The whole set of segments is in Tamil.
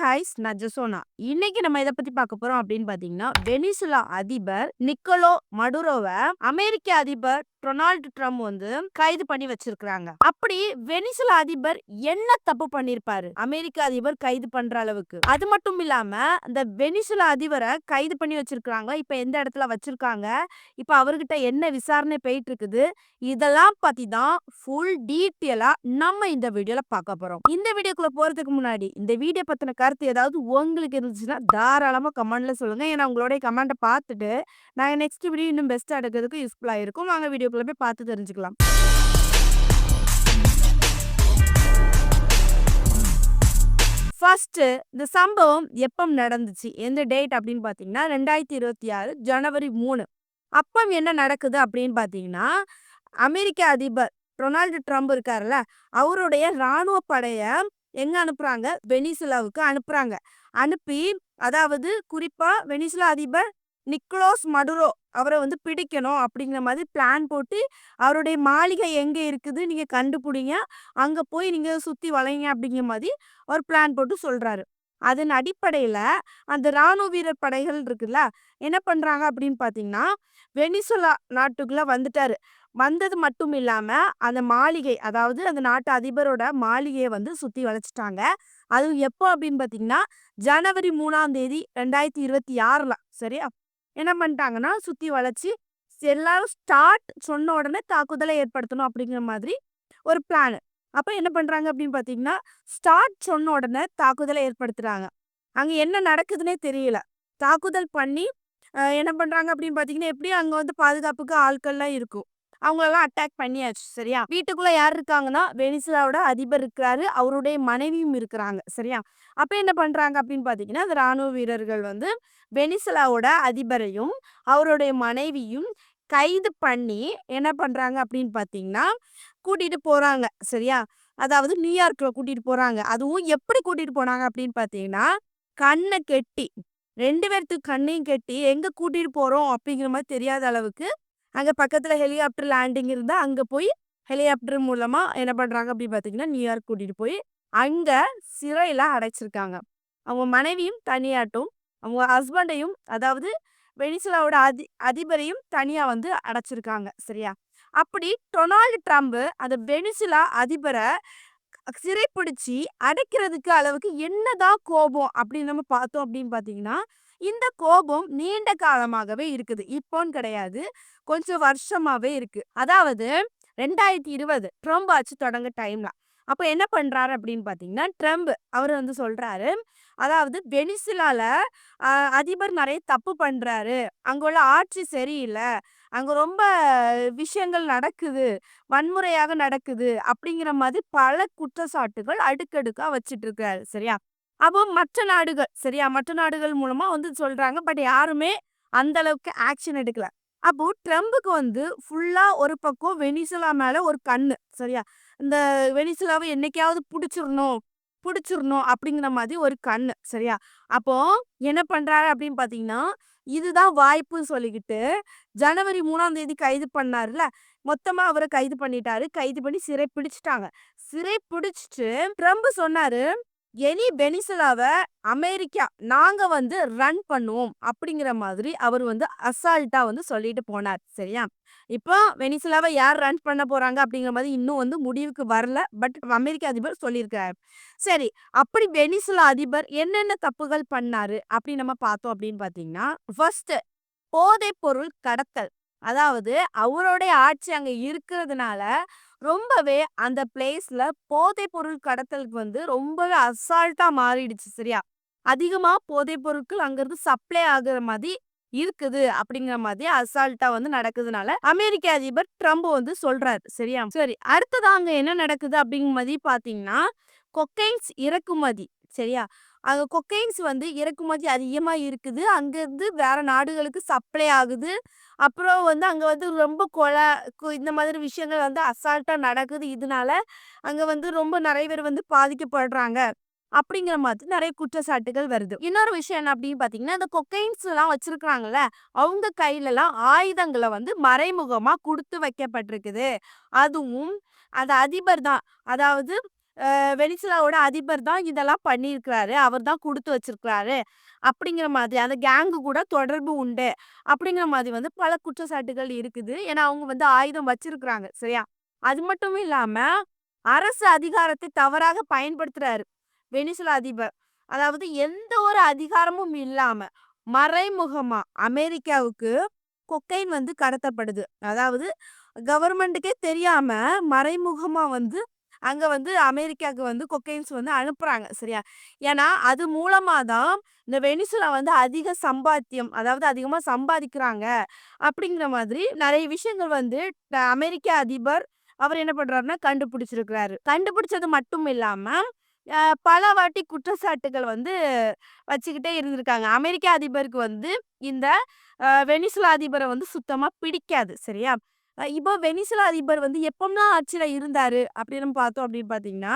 ஹைஸ் நஜசோனா. இன்னைக்கு நம்ம எதை பத்தி பார்க்க போறோம் அப்படின்னு பாத்தீங்கன்னா, வெனிசுலா அதிபர் நிக்கோலோ மடுரோவ அமெரிக்க அதிபர் டொனால்டு ட்ரம்ப் வந்து கைது பண்ணி வச்சிருக்காங்க. அப்படி வெனிசுலா அதிபர் என்ன தப்பு பண்ணிருப்பாரு அமெரிக்க அதிபர் கைது பண்ற அளவுக்கு? அது மட்டும் இல்லாம அந்த வெனிசுலா அதிபரை கைது பண்ணி வச்சிருக்காங்க. இப்ப எந்த இடத்துல வச்சிருக்காங்க, இப்ப அவர்கிட்ட என்ன விசாரணை போயிட்டு இருக்குது, இதெல்லாம் பத்தி தான் ஃபுல் டீட்டெயிலா நம்ம இந்த வீடியோல பார்க்க போறோம். இந்த வீடியோக்குள்ள போறதுக்கு முன்னாடி இந்த வீடியோ பத்தின கருத்து ஏதாவது உங்களுக்கு இருந்துச்சுன்னா தாராளமா கமெண்ட்ல சொல்லுங்க. ஏன்னா உங்களுடைய கமெண்ட்டை பார்த்துட்டு நாங்க நெக்ஸ்ட் வீடியோ இன்னும் பெஸ்டா எடுக்கிறதுக்கு யூஸ்ஃபுல்லா இருக்கும். வாங்க வீடியோக்குள்ள போய் பார்த்து தெரிஞ்சுக்கலாம். ஃபர்ஸ்ட் இந்த சம்பவம் எப்ப நடந்துச்சு, எந்த டேட் அப்படின்னு பாத்தீங்கன்னா 2026 ஜனவரி 3. அப்பம் என்ன நடக்குது அப்படின்னு பாத்தீங்கன்னா, அமெரிக்க அதிபர் டொனால்டு ட்ரம்ப் இருக்காருல்ல, அவருடைய ராணுவ படைய எங்க அனுப்புறாங்க, வெனிசுலாவுக்கு அனுப்புறாங்க. அனுப்பி அதாவது குறிப்பா வெனிசுலா அதிபர் நிக்கோலஸ் மடுரோ அவரை வந்து பிடிக்கணும் அப்படிங்கிற மாதிரி பிளான் போட்டு, அவருடைய மாளிகை எங்க இருக்குது நீங்க கண்டுபிடிங்க, அங்க போய் நீங்க சுத்தி வளைங்க அப்படிங்கிற மாதிரி ஒரு பிளான் போட்டு சொல்றாரு. அதன் அடிப்படையில அந்த ராணுவ வீரர் படைகள் இருக்குல்ல, என்ன பண்றாங்க அப்படின்னு பாத்தீங்கன்னா, வெனிசுலா நாட்டுக்குள்ள வந்துட்டாரு. வந்தது மட்டும் இல்லாம அந்த மாளிகை, அதாவது அந்த நாட்டு அதிபரோட மாளிகையை வந்து சுத்தி வளைச்சிட்டாங்க. அதுவும் எப்போ அப்படின்னு பாத்தீங்கன்னா, ஜனவரி 3ஆம் தேதி 2026ல. சரியா? என்ன பண்ணிட்டாங்கன்னா சுத்தி வளைச்சு எல்லாரும் ஸ்டார்ட் சொன்ன உடனே தாக்குதலை ஏற்படுத்தணும் அப்படிங்கிற மாதிரி ஒரு பிளான். அப்ப என்ன பண்றாங்க அப்படின்னு பாத்தீங்கன்னா, ஸ்டார்ட் சொன்ன உடனே தாக்குதலை ஏற்படுத்துறாங்க. அங்க என்ன நடக்குதுன்னே தெரியல. தாக்குதல் பண்ணி என்ன பண்றாங்க அப்படின்னு பாத்தீங்கன்னா, எப்படியும் அங்க வந்து பாதுகாப்புக்கு ஆட்கள்லாம் இருக்கும். அவங்களெல்லாம் அட்டாக் பண்ணியாச்சு. சரியா? வீட்டுக்குள்ள யார் இருக்காங்கன்னா, வெனிசுலாவோட அதிபர் இருக்கிறாரு, அவருடைய மனைவியும் இருக்கிறாங்க. சரியா? அப்ப என்ன பண்றாங்க அப்படின்னு பாத்தீங்கன்னா, அந்த ராணுவ வீரர்கள் வந்து வெனிசுலாவோட அதிபரையும் அவருடைய மனைவியும் கைது பண்ணி என்ன பண்றாங்க அப்படின்னு பாத்தீங்கன்னா, கூட்டிட்டு போறாங்க. சரியா? அதாவது நியூயார்க்ல கூட்டிட்டு போறாங்க. அதுவும் எப்படி கூட்டிட்டு போனாங்க அப்படின்னு பாத்தீங்கன்னா, கண்ண கெட்டி 2 பேர்த்துக்கு கண்ணையும் கெட்டி எங்க கூட்டிட்டு போறோம் அப்படிங்கிற மாதிரி தெரியாத அளவுக்கு அங்க பக்கத்துல ஹெலிகாப்டர் லேண்டிங் இருந்தா அங்க போய் ஹெலிகாப்டர் மூலமா என்ன பண்றாங்க அப்படின்னு பாத்தீங்கன்னா, நியூயார்க் கூட்டிட்டு போய் அங்க சிறையில அடைச்சிருக்காங்க. அவங்க மனைவியும் தனியாட்டும், அவங்க ஹஸ்பண்டையும் அதாவது வெனிசுலாவோட அதிபரையும் தனியா வந்து அடைச்சிருக்காங்க. சரியா? அப்படி டொனால்டு ட்ரம்ப் அந்த வெனிசுலா அதிபரை சிறைப்பிடிச்சு அடைக்கிறதுக்கு அளவுக்கு என்னதான் கோபம் அப்படின்னு நம்ம பார்த்தோம் அப்படின்னு பாத்தீங்கன்னா, இந்த கோபம் நீண்ட காலமாகவே இருக்குது. இப்போன்னு கிடையாது, கொஞ்சம் வருஷமாவே இருக்கு. அதாவது 2020 ட்ரம்ப் ஆட்சி தொடங்க டைம்ல அப்ப என்ன பண்றாரு அப்படின்னு பாத்தீங்கன்னா, ட்ரம்ப் அவர் வந்து சொல்றாரு, அதாவது வெனிசுலால அதிபர் நிறைய தப்பு பண்றாரு, அங்க உள்ள ஆட்சி சரியில்ல, அங்க ரொம்ப விஷயங்கள் நடக்குது, வன்முறையாக நடக்குது அப்படிங்கிற மாதிரி பல குற்றச்சாட்டுகள் அடுக்கடுக்கா வச்சிட்டு இருக்காரு. சரியா? அப்போ மற்ற நாடுகள், சரியா, மற்ற நாடுகள் மூலமா வந்து சொல்றாங்க. பட் யாருமே அந்த அளவுக்கு ஆக்ஷன் எடுக்கல. அப்போ ட்ரம்புக்கு வந்து ஃபுல்லா ஒரு பக்கம் வெனிசுலா மேல ஒரு கண்ணு. சரியா? இந்த வெனிசுலாவை என்னைக்காவது புடிச்சிரணும் புடிச்சிரணும் அப்படிங்கிற மாதிரி ஒரு கண்ணு. சரியா? அப்போ என்ன பண்றாரு அப்படின்னு பாத்தீங்கன்னா, இதுதான் வாய்ப்புன்னு சொல்லிக்கிட்டு ஜனவரி 3ஆம் தேதி கைது பண்ணாருல, மொத்தமா அவரை கைது பண்ணிட்டாரு. கைது பண்ணி சிறை பிடிச்சுட்டாங்க. சிறை பிடிச்சிட்டு ட்ரம்ப் சொன்னாரு, "எனி வெனிசுலாவ அமெரிக்கா நாங்க வந்து ரன் பண்ணுவோம்." அப்படிங்கிற மாதிரி அவர் வந்து அசால்ட்டா வந்து சொல்லிட்டு போனார். சரியா? இப்போ வெனிசுலாவ யார் ரன் பண்ண போறாங்க அப்படிங்கிற மாதிரி இன்னும் வந்து முடிவுக்கு வரல. பட் அமெரிக்க அதிபர் சொல்லியிருக்காரு. சரி, அப்படி வெனிசுலா அதிபர் என்னென்ன தப்புகள் பண்ணாரு அப்படின்னு நம்ம பார்த்தோம் அப்படின்னு பார்த்தீங்கன்னா, ஃபர்ஸ்ட் போதைப் பொருள் கடத்தல். அதாவது அவருடைய ஆட்சி அங்க இருக்கிறதுனால ரொம்பவே அந்த பிளேஸ்ல போதைப் பொருள் கடத்தலுக்கு வந்து ரொம்பவே அசால்ட்டா மாறிடுச்சு. சரியா? அதிகமா போதைப் பொருட்கள் அங்கிருந்து சப்ளை ஆகுற மாதிரி இருக்குது அப்படிங்கிற மாதிரி அசால்ட்டா வந்து நடக்குதுனால அமெரிக்க அதிபர் ட்ரம்ப் வந்து சொல்றாரு. சரியா? சரி, அடுத்தது அங்க என்ன நடக்குது அப்படிங்கிற மாதிரி பாத்தீங்கன்னா, கொக்கைன்ஸ் இறக்குமதி. சரியா? அங்க கொக்கைன்ஸ் வந்து இறக்குமதி அதிகமா இருக்குது. அங்கிருந்து வேற நாடுகளுக்கு சப்ளை ஆகுது. அப்புறம் வந்து அங்க வந்து ரொம்ப கொலை இந்த மாதிரி விஷயங்கள் வந்து அசால்ட்டா நடக்குது. இதனால அங்க வந்து ரொம்ப நிறைய பேர் வந்து பாதிக்கப்படுறாங்க. அப்படிங்கிற மாதிரி நிறைய குற்றச்சாட்டுகள் வருது. இன்னொரு விஷயம் என்ன அப்படின்னு பாத்தீங்கன்னா, இந்த கொக்கைன்ஸ் எல்லாம் வச்சிருக்காங்கல்ல, அவங்க கையிலலாம் ஆயுதங்களை வந்து மறைமுகமா குடுத்து வைக்கப்பட்டிருக்குது. அதுவும் அந்த அதிபர் தான், அதாவது வெனிசுலாவோட அதிபர் தான் இதெல்லாம் பண்ணியிருக்கிறாரு. அவர் தான் குடுத்து வச்சிருக்கிறாரு. அப்படிங்கிற மாதிரி அந்த கேங்கு கூட தொடர்பு உண்டு. அப்படிங்கிற மாதிரி வந்து பல குற்றச்சாட்டுகள் இருக்குது. ஏன்னா, அவங்க வந்து ஆயுதம் வச்சிருக்கிறாங்க. சரியா? அது மட்டும் இல்லாம, அரசு அதிகாரத்தை தவறாக பயன்படுத்துறாரு. வெனிசுலா அதிபர். அதாவது எந்த ஒரு அதிகாரமும் இல்லாம, மறைமுகமா அமெரிக்காவுக்கு கொக்கைன் வந்து கடத்தப்படுது. அதாவது கவர்மெண்ட்டுக்கே தெரியாம மறைமுகமா வந்து அங்க வந்து அமெரிக்காவுக்கு வந்து கொக்கைன்ஸ் வந்து அனுப்புறாங்க. சரியா? ஏன்னா, அது மூலமா தான் இந்த வெனிசுலா வந்து அதிக சம்பாத்தியம், அதாவது அதிகமா சம்பாதிக்கிறாங்க. அப்படிங்கிற மாதிரி நெறைய விஷயங்கள் வந்து அமெரிக்க அதிபர் அவர் என்ன பண்றாருன்னா கண்டுபிடிச்சிருக்கிறாரு. கண்டுபிடிச்சது மட்டும் இல்லாம, அ பல வாட்டி குற்றச்சாட்டுகள் வந்து வச்சுக்கிட்டே இருந்திருக்காங்க. அமெரிக்க அதிபருக்கு வந்து இந்த வெனிசுலா அதிபர வந்து சுத்தமா பிடிக்காது. சரியா? இப்போ வெனிசுலா அதிபர் வந்து எப்பலாம் ஆட்சியில இருந்தாரு அப்படின்னு பார்த்தோம் அப்படின்னு பார்த்தீங்கன்னா,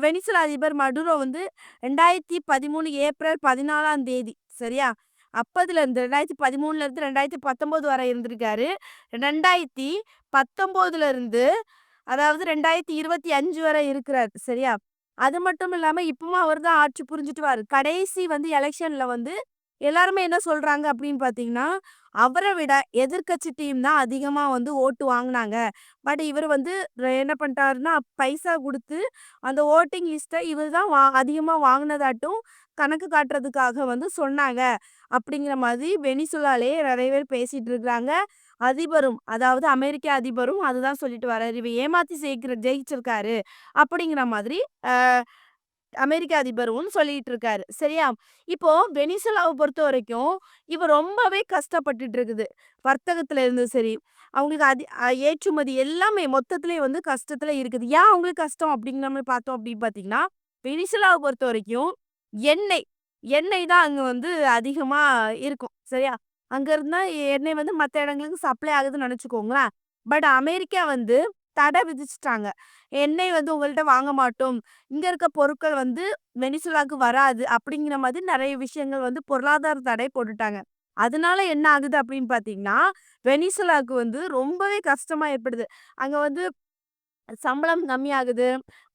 வெனிசுலா அதிபர் மடுரோ வந்து 2013 ஏப்ரல் 14ஆம் தேதி. சரியா? அப்பதுலருந்து 2013லருந்து 2019 வரை இருந்திருக்காரு. 2019லருந்து அதாவது 2025 வரை இருக்கிறார். சரியா? அது மட்டும் இல்லாம இப்பவும் அவர் தான் ஆட்சி புரிஞ்சுட்டு வாரு. கடைசி வந்து எலக்ஷன்ல வந்து எல்லாருமே என்ன சொல்றாங்க அப்படின்னு பார்த்தீங்கன்னா, அவர விட எதிர்க்கட்சி டீம் தான் அதிகமா வந்து ஓட்டு வாங்குனாங்க. பட் இவரு வந்து என்ன பண்ணிட்டாருன்னா, பைசா குடுத்து அந்த வோட்டிங் லிஸ்ட்ட இவரு தான் அதிகமா வாங்குனதாட்டும் கணக்கு காட்டுறதுக்காக வந்து சொன்னாங்க. அப்படிங்கிற மாதிரி வெனிசுலாலயே நெறைய பேர் பேசிட்டு இருக்காங்க. அதிபரும், அதாவது அமெரிக்க அதிபரும் அதுதான் சொல்லிட்டு வராரு. இவ ஏமாத்தி ஜெயிச்சிருக்காரு. அப்படிங்கிற மாதிரி அ அமெரிக்க அதிபரும் சொல்லிட்டு இருக்காரு. சரியா? இப்போ வெனிசுலாவ பொறுத்தவரைக்கும், இப்ப ரொம்பவே கஷ்டப்பட்டுட்டு இருக்குது. வர்த்தகத்துல இருந்து சரி, அவங்களுக்கு ஏற்றுமதி எல்லாமே மொத்தத்திலே வந்து கஷ்டத்துல இருக்குது. ஏன் அவங்களுக்கு கஷ்டம் அப்படிங்கிற மாரி பார்த்தோம் அப்படின்னு பார்த்தீங்கன்னா, வெனிசுலாவ பொறுத்தவரைக்கும் எண்ணெய், எண்ணெய் தான் அங்க வந்து அதிகமா இருக்கும். சரியா? அங்க இருந்தா எண்ணெய் வந்து மத்த இடங்களுக்கு சப்ளை ஆகுதுன்னு நெனச்சுக்கோங்களேன். பட் அமெரிக்கா வந்து தடை விதிச்சுட்டாங்க. எண்ணெய் வந்து உங்கள்ட்ட வாங்க மாட்டோம். இங்க இருக்க பொருட்கள் வந்து வெனிசுலாக்கு வராது. அப்படிங்கிற மாதிரி நெறைய விஷயங்கள் வந்து பொருளாதார தடை போட்டுட்டாங்க. அதனால என்ன ஆகுது அப்படின்னு பார்த்தீங்கன்னா, வெனிசுலாக்கு வந்து ரொம்பவே கஷ்டமா ஏற்படுது. அங்க வந்து சம்பளம் கம்மியாகுது.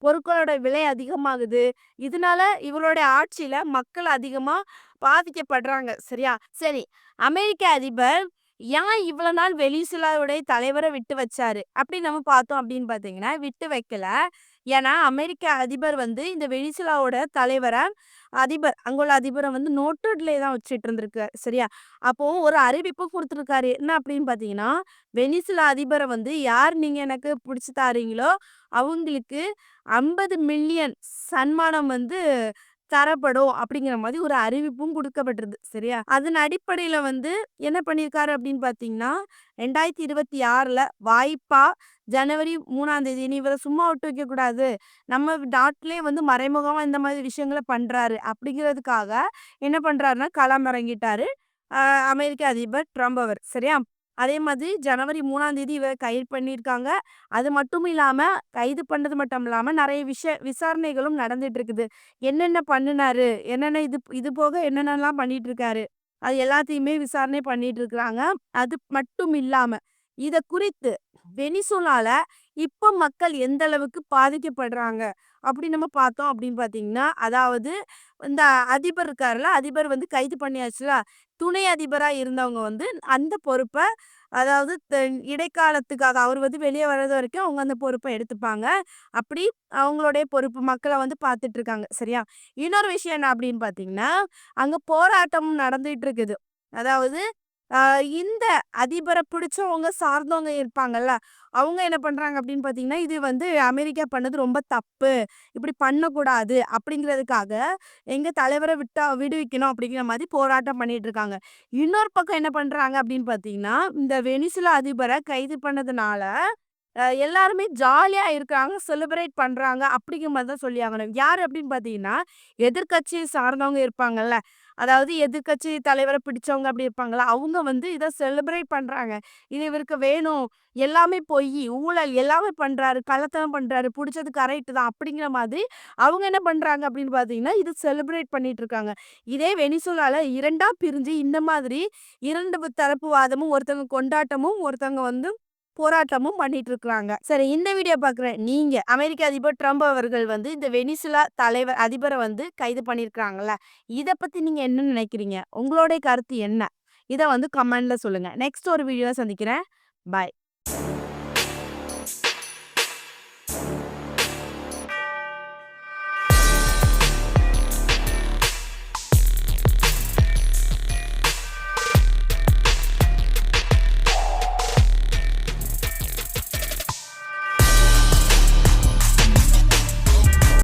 பொருட்களோட விலை அதிகமாகுது. இதனால இவருடைய ஆட்சியில மக்கள் அதிகமா பாதிக்கப்படுறாங்க. சரியா? சரி. அமெரிக்க அதிபர் ஏன் இவ்வளோ நாள் வெனிசுலாவுடைய தலைவர விட்டு வச்சாரு? அப்படின்னு நம்ம பார்த்தோம் அப்படின்னு பார்த்தீங்கன்னா, விட்டு வைக்கல. ஏன்னா, அமெரிக்க அதிபர் வந்து இந்த வெனிசுலாவோட தலைவர அங்குள்ள அதிபர வந்து நோட்டட்லே தான் வச்சுட்டு இருந்திருக்காரு. சரியா? அப்போ ஒரு அறிவிப்பு குடுத்துருக்காரு. என்ன அப்படின்னு பார்த்தீங்கன்னா, வெனிசுலா அதிபர வந்து யார் நீங்க எனக்கு புடிச்சு தாரீங்களோ, அவங்களுக்கு 50 மில்லியன் சன்மானம் வந்து தரப்படும் அப்படிங்கிற மாதிரி ஒரு அறிவிப்பும் குடுக்கப்பட்டிருது. சரியா? அதன் அடிப்படையில வந்து என்ன பண்ணியிருக்காரு அப்படின்னு பார்த்தீங்கன்னா, 2026ல வாய்ப்பா ஜனவரி 3ஆம் தேதி "நீ இவர சும்மா விட்டு வைக்கக்கூடாது. நம்ம நாட்டிலேயே வந்து மறைமுகமா இந்த மாதிரி விஷயங்கள பண்றாரு." அப்படிங்கிறதுக்காக என்ன பண்றாருன்னா, களம் இறங்கிட்டாரு. அ அமெரிக்க அதிபர் ட்ரம்ப் அவர். சரியா? அதே மாதிரி ஜனவரி 3ஆம் தேதி இவர கைது பண்ணியிருக்காங்க. அது மட்டும் இல்லாம, கைது பண்ணது மட்டும் இல்லாம நெறைய விசாரணைகளும் நடந்துட்டு இருக்குது. என்னென்ன பண்ணுனாரு? என்னென்ன இது இது போக என்னென்னலாம் பண்ணிட்டு இருக்காரு? அது எல்லாத்தையுமே விசாரணை பண்ணிட்டு இருக்கிறாங்க. அது மட்டும் இல்லாம, இத குறித்து வெனிசுலால இப்ப மக்கள் எந்த அளவுக்கு பாதிக்கப்படுறாங்க? அப்படி நம்ம பார்த்தோம் அப்படின்னு பார்த்தீங்கன்னா, அதாவது இந்த அதிபர் இருக்கார்ல, அதிபர் வந்து கைது பண்ணியாச்சுல, துணை அதிபரா இருந்தவங்க வந்து அந்த பொறுப்ப அதாவது இடைக்காலத்துக்காக அவர் வந்து வெளிய வர்றது வரைக்கும் அவங்க அந்த பொறுப்ப எடுத்துப்பாங்க. அப்படி அவங்களுடைய பொறுப்பு மக்கள வந்து பார்த்துட்டு இருக்காங்க. சரியா? இன்னொரு விஷயம் என்ன அப்படின்னு பார்த்தீங்கன்னா, அங்க போராட்டம் நடந்துட்டு இருக்குது. அதாவது அ இந்த அதிபர பிடிச்சவங்க சார்ந்தவங்க இருப்பாங்கல்ல, அவங்க என்ன பண்றாங்க அப்படின்னு பார்த்தீங்கன்னா, இது வந்து அமெரிக்கா பண்ணது ரொம்ப தப்பு. இப்படி பண்ணக்கூடாது அப்படிங்கிறதுக்காக, எங்க தலைவர விடுவிக்கணும் அப்படிங்கிற மாரி போராட்டம் பண்ணிட்டு இருக்காங்க. இன்னொரு பக்கம் என்ன பண்றாங்க அப்படின்னு பார்த்தீங்கன்னா, இந்த வெனிசுலா அதிபர கைது பண்ணதுனால, எல்லாருமே ஜாலியா இருக்காங்க, செலிப்ரேட் பண்றாங்க அப்படிங்கிற மாரி தான் சொல்லியாகணும். யாரு அப்படின்னு பார்த்தீங்கன்னா, எதிர்க்கட்சியை சார்ந்தவங்க இருப்பாங்கல்ல, அதாவது எதிர்க்கட்சி தலைவர பிடிச்சவங்க அப்படி இருப்பாங்கல்ல, அவங்க வந்து இத செலிப்ரேட் பண்றாங்க. இது இவருக்கு வேணும். எல்லாமே பொய்யி, ஊழல் எல்லாமே பண்றாரு, கள்ளத்தனம் பண்றாரு, புடிச்சது கரெக்ட் தான் அப்படிங்கிற மாதிரி அவங்க என்ன பண்றாங்க அப்படின்னு பார்த்தீங்கன்னா, இது செலிப்ரேட் பண்ணிட்டு இருக்காங்க. இதே வெனிசுலால 2ஆ பிரிஞ்சு இந்த மாதிரி 2 தரப்பு வாதமும், ஒருத்தவங்க கொண்டாட்டமும், ஒருத்தவங்க வந்து போராட்டமும் பண்ணிட்டு இருக்காங்க. சரி, இந்த வீடியோ பார்க்குற நீங்க அமெரிக்க அதிபர் ட்ரம்ப் அவர்கள் இந்த வெனிசுலா அதிபர கைது பண்ணியிருக்காங்கல்ல. இத பத்தி நீங்க என்ன நினைக்கிறீங்க? உங்களுடைய கருத்து என்ன? இத கமெண்ட்ல சொல்லுங்க. நெக்ஸ்ட் ஒரு வீடியோல சந்திக்கிறேன். பாய்.